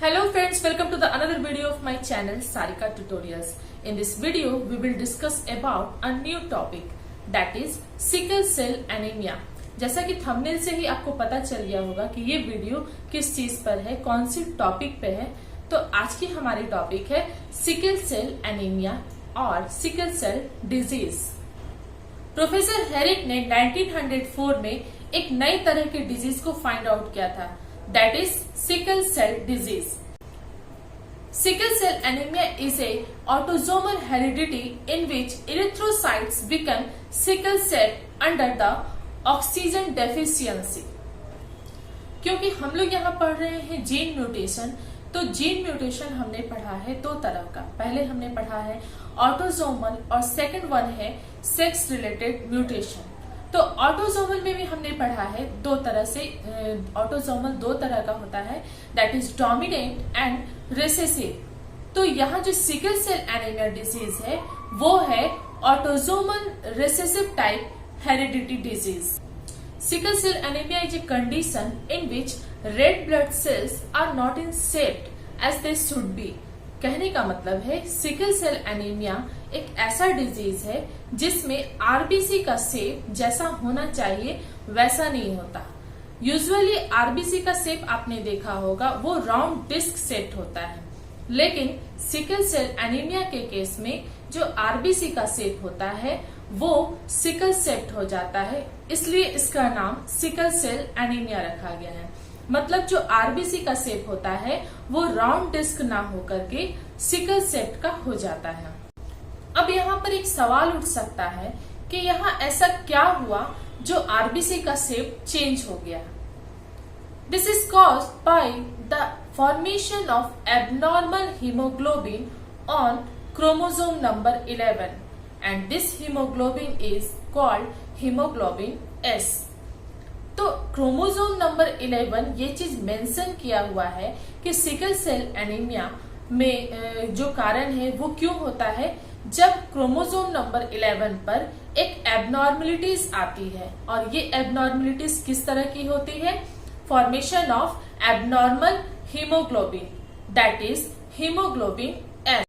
Hello friends, welcome to the another video of my channel Sarika Tutorials. In this video, we will discuss about a new topic that is sickle cell anemia. जैसा कि thumbnail से ही आपको पता चल गया होगा कि ये वीडियो किस चीज पर है, कौन सी टॉपिक पे है। तो आज की हमारी टॉपिक है सिकल सेल एनीमिया और sickle cell disease. Professor Herrick ने 1904 में एक नई तरह के डिजीज को फाइंड आउट किया था, that is sickle cell disease. Sickle cell anemia is a autosomal heredity in which erythrocytes become sickle cell under the oxygen deficiency। क्योंकि हम लोग यहाँ पढ़ रहे हैं जीन म्यूटेशन, तो जीन म्यूटेशन हमने पढ़ा है दो तरह का। पहले हमने पढ़ा है ऑटोसोमल और सेकंड वन है सेक्स रिलेटेड म्यूटेशन। तो ऑटोसोमल में भी हमने पढ़ा है दो तरह से। ऑटोसोमल दो तरह का होता है, that is dominant and recessive. तो यहाँ जो सिकल सेल एनीमिया डिजीज है वो है autosomal recessive type heredity disease. Sickle cell anemia is a condition in which red blood cells are not in shaped as they should be। कहने का मतलब है सिकल सेल एनीमिया एक ऐसा disease है जिसमें आरबीसी का शेप जैसा होना चाहिए वैसा नहीं होता। यूजुअली आरबीसी का शेप आपने देखा होगा वो राउंड डिस्क शेप होता है, लेकिन सिकल सेल एनीमिया के केस में जो आरबीसी का शेप होता है वो सिकल सेप्ट हो जाता है, इसलिए इसका नाम सिकल सेल एनीमिया रखा गया है। मतलब जो आरबीसी का शेप होता है वो राउंड डिस्क ना होकर के सिकल सेप्ट का हो जाता है। अब यहाँ पर एक सवाल उठ सकता है कि यहाँ ऐसा क्या हुआ जो आरबीसी का शेप चेंज हो गया। This is caused by the formation of abnormal haemoglobin on chromosome number 11 and this hemoglobin is called hemoglobin S। तो क्रोमोसोम नंबर 11 ये चीज मेंशन किया हुआ है कि सिकल सेल एनीमिया में जो कारण है वो क्यों होता है, जब क्रोमोसोम नंबर 11 पर एक एबनॉर्मलिटीज आती है। और ये एबनॉर्मलिटीज किस तरह की होती है? Formation of abnormal haemoglobin, that is haemoglobin S।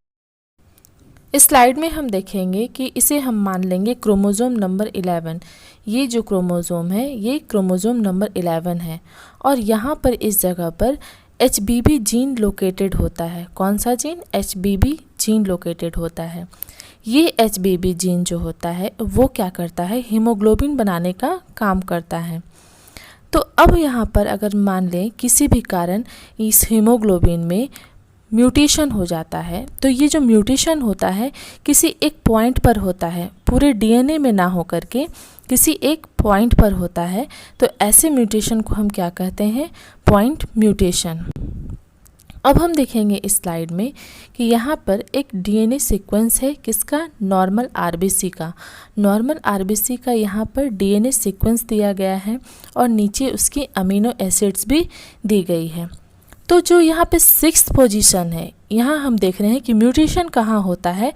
इस स्लाइड में हम देखेंगे कि इसे हम मान लेंगे क्रोमोसोम नंबर 11। ये जो क्रोमोसोम है ये क्रोमोसोम नंबर 11 है और यहाँ पर इस जगह पर HBB जीन लोकेटेड होता है। कौन सा जीन? HBB जीन लोकेटेड होता है। ये HBB जीन जो होता है वो क्या करता है? हीमोग्लोबिन बनाने का काम करता है। तो अब यहाँ पर अगर मान लें किसी भी कारण इस हीमोग्लोबिन में म्यूटेशन हो जाता है, तो ये जो म्यूटेशन होता है किसी एक पॉइंट पर होता है, पूरे डीएनए में ना हो करके किसी एक पॉइंट पर होता है। तो ऐसे म्यूटेशन को हम क्या कहते हैं? Point mutation. अब हम देखेंगे इस स्लाइड में कि यहाँ पर एक डीएनए सीक्वेंस है, किसका? नॉर्मल आरबीसी का। नॉर्मल आरबीसी का यहाँ पर डीएनए सीक्वेंस दिया गया है और नीचे उसकी अमीनो एसिड्स भी दी गई है। तो जो यहाँ पे 6th पोजीशन है, यहाँ हम देख रहे हैं कि म्यूटेशन कहाँ होता है,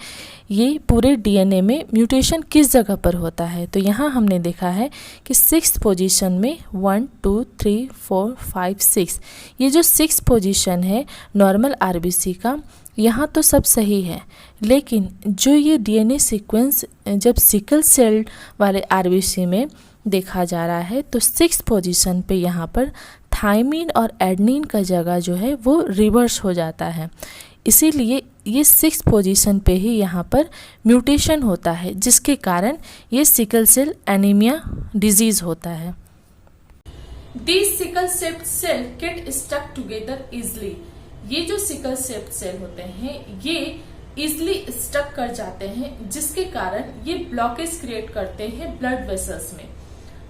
ये पूरे डीएनए में म्यूटेशन किस जगह पर होता है। तो यहाँ हमने देखा है कि 6th पोजीशन में 1 2 3 4 5 6, ये जो 6th पोजीशन है नॉर्मल आरबीसी का, यहाँ तो सब सही है, लेकिन जो ये डीएनए सीक्वेंस जब सिकल सेल वाले आरबीसी में देखा जा रहा है तो 6th पोजीशन पे यहाँ पर थायमिन और एडनिन का जगह जो है वो रिवर्स हो जाता है। इसीलिए ये 6th पोजीशन पे ही यहाँ पर म्यूटेशन होता है, जिसके कारण ये सिकल सेल एनीमिया डिजीज होता है। These sickle shaped cell get stuck together easily। ये जो सिकल शेप्ड सेल होते हैं ये इजिली स्टक कर जाते हैं, जिसके कारण ये ब्लॉकेज क्रिएट करते हैं ब्लड वेसल्स में।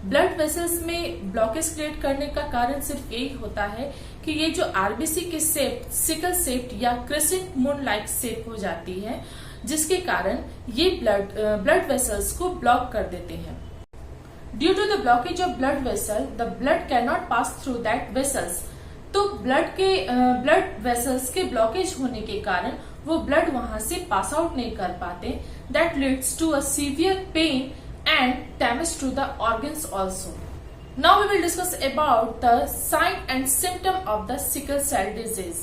ब्लड वेसल्स में ब्लॉकेज क्रिएट करने का कारण सिर्फ यही होता है कि ये जो आरबीसी की शेप सिकल शेप्ड या क्रेसेंट मून लाइक शेप हो जाती है, जिसके कारण ये ब्लड वेसल्स को ब्लॉक कर देते हैं। Due to the blockage of blood vessel the blood can not pass through that vessels. तो ब्लड वेसल्स के ब्लॉकेज होने के कारण वो ब्लड वहां से पास आउट नहीं कर पाते। That leads to a severe pain and damage to the organs also। Now we will discuss about the sign and symptom of the sickle cell disease।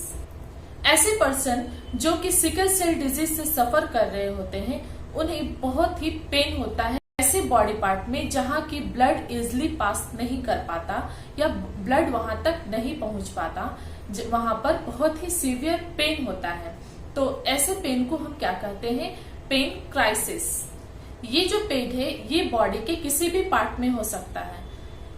ऐसे पर्सन जो कि सिकल सेल डिजीज से सफर कर रहे होते हैं, उन्हें बहुत ही पेन होता है ऐसे बॉडी पार्ट में जहां की ब्लड इजिली पास नहीं कर पाता या ब्लड वहां तक नहीं पहुंच पाता, वहां पर बहुत ही सीवियर पेन होता है। तो ऐसे पेन को हम क्या कहते हैं? Pain crisis. ये जो पेन है ये बॉडी के किसी भी पार्ट में हो सकता है।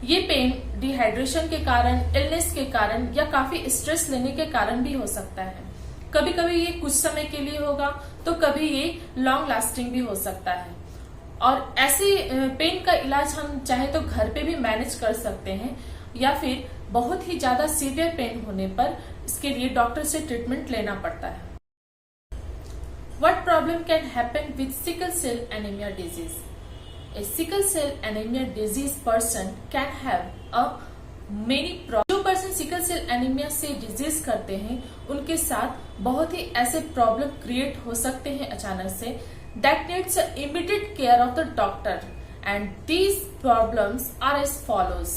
ये पेन डिहाइड्रेशन के कारण, इलनेस के कारण या काफी स्ट्रेस लेने के कारण भी हो सकता है। कभी कभी ये कुछ समय के लिए होगा तो कभी ये लॉन्ग लास्टिंग भी हो सकता है। और ऐसे पेन का इलाज हम चाहे तो घर पे भी मैनेज कर सकते हैं या फिर बहुत ही ज्यादा सीवियर पेन होने पर इसके लिए डॉक्टर से ट्रीटमेंट लेना पड़ता है। What problem can happen with sickle cell anemia disease? A sickle cell anemia disease person can have a many problems. जो पर्सन सिकल सेल एनीमिया से डिजीज करते हैं उनके साथ बहुत ही ऐसे प्रॉब्लम क्रिएट हो सकते हैं अचानक से, that needs immediate care of the doctor, and these problems are as follows.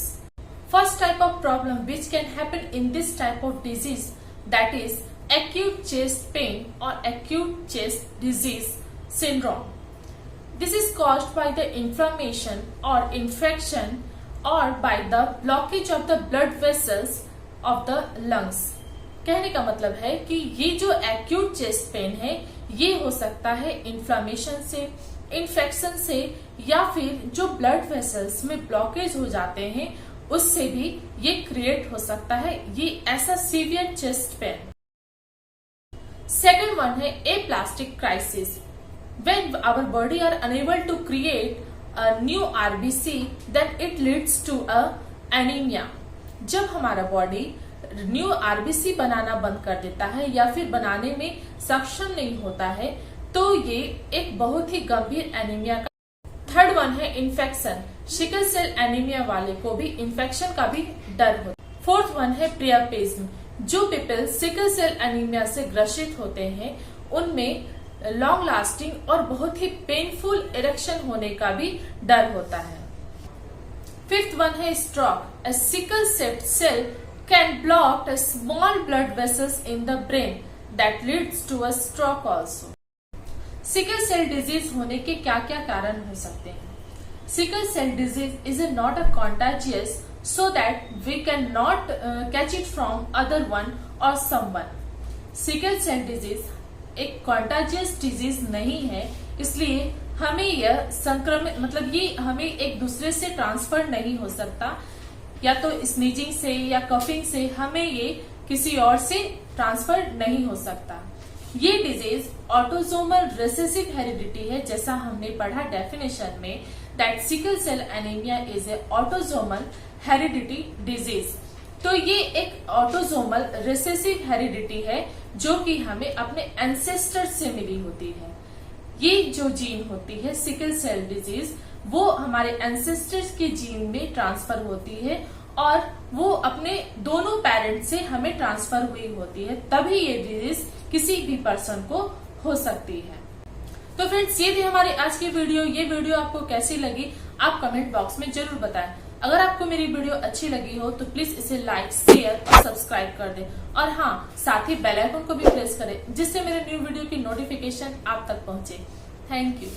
First type of problem which can happen in this type of disease, that is acute chest pain or acute chest disease syndrome. This is caused by the inflammation or infection or by the blockage of the blood vessels of the lungs. कहने का मतलब है कि ये जो acute chest pain है ये हो सकता है इन्फ्लामेशन से, इन्फेक्शन से या फिर जो ब्लड वेसल्स में ब्लॉकेज हो जाते हैं उससे भी ये क्रिएट हो सकता है। ये ऐसा severe chest pain. Second one है aplastic crisis. When our body are unable to create a new RBC, then it leads to a anemia. जब हमारा बॉडी न्यू RBC बनाना बंद कर देता है या फिर बनाने में सक्षम नहीं होता है तो ये एक बहुत ही गंभीर एनीमिया का। थर्ड वन है इन्फेक्शन। सिकल सेल एनीमिया वाले को भी इन्फेक्शन का भी डर होता है। फोर्थ वन है प्रियापिज्म। जो पीपल सिकल सेल एनीमिया से ग्रसित होते हैं उनमें लॉन्ग लास्टिंग और बहुत ही पेनफुल इरेक्शन होने का भी डर होता है। फिफ्थ वन है stroke. A sickle cell can block a small blood vessels in the brain that leads to a stroke also. Sickle cell disease होने के क्या क्या कारण हो सकते हैं? Sickle cell disease is not a contagious so that we cannot catch it from other one or someone. Sickle cell disease एक contagious disease नहीं है, इसलिए हमें यह संक्रमित मतलब ये हमें एक दूसरे से ट्रांसफर नहीं हो सकता, या तो स्नीजिंग से या कफिंग से हमें ये किसी और से ट्रांसफर नहीं हो सकता। ये डिजीज ऑटोसोमल रिसेसिव हेरिडिटी है, जैसा हमने पढ़ा डेफिनेशन में, that sickle cell anemia is a autosomal heredity disease. तो ये एक ऑटोसोमल रिसेसिव हेरिडिटी है जो कि हमें अपने एंसेस्टर से मिली होती है। ये जो जीन होती है सिकल सेल डिजीज वो हमारे एंसेस्टर्स के जीन में ट्रांसफर होती है और वो अपने दोनों पेरेंट्स से हमें ट्रांसफर हुई होती है, तभी ये डिजीज किसी भी पर्सन को हो सकती है। तो फ्रेंड्स ये थी हमारी आज की वीडियो। ये वीडियो आपको कैसी लगी आप कमेंट बॉक्स में जरूर बताएं। अगर आपको मेरी वीडियो अच्छी लगी हो तो प्लीज इसे लाइक, शेयर और सब्सक्राइब कर दें और हाँ साथ ही बेल आइकन को भी प्रेस करें जिससे मेरे न्यू वीडियो की नोटिफिकेशन आप तक पहुंचे। Thank you.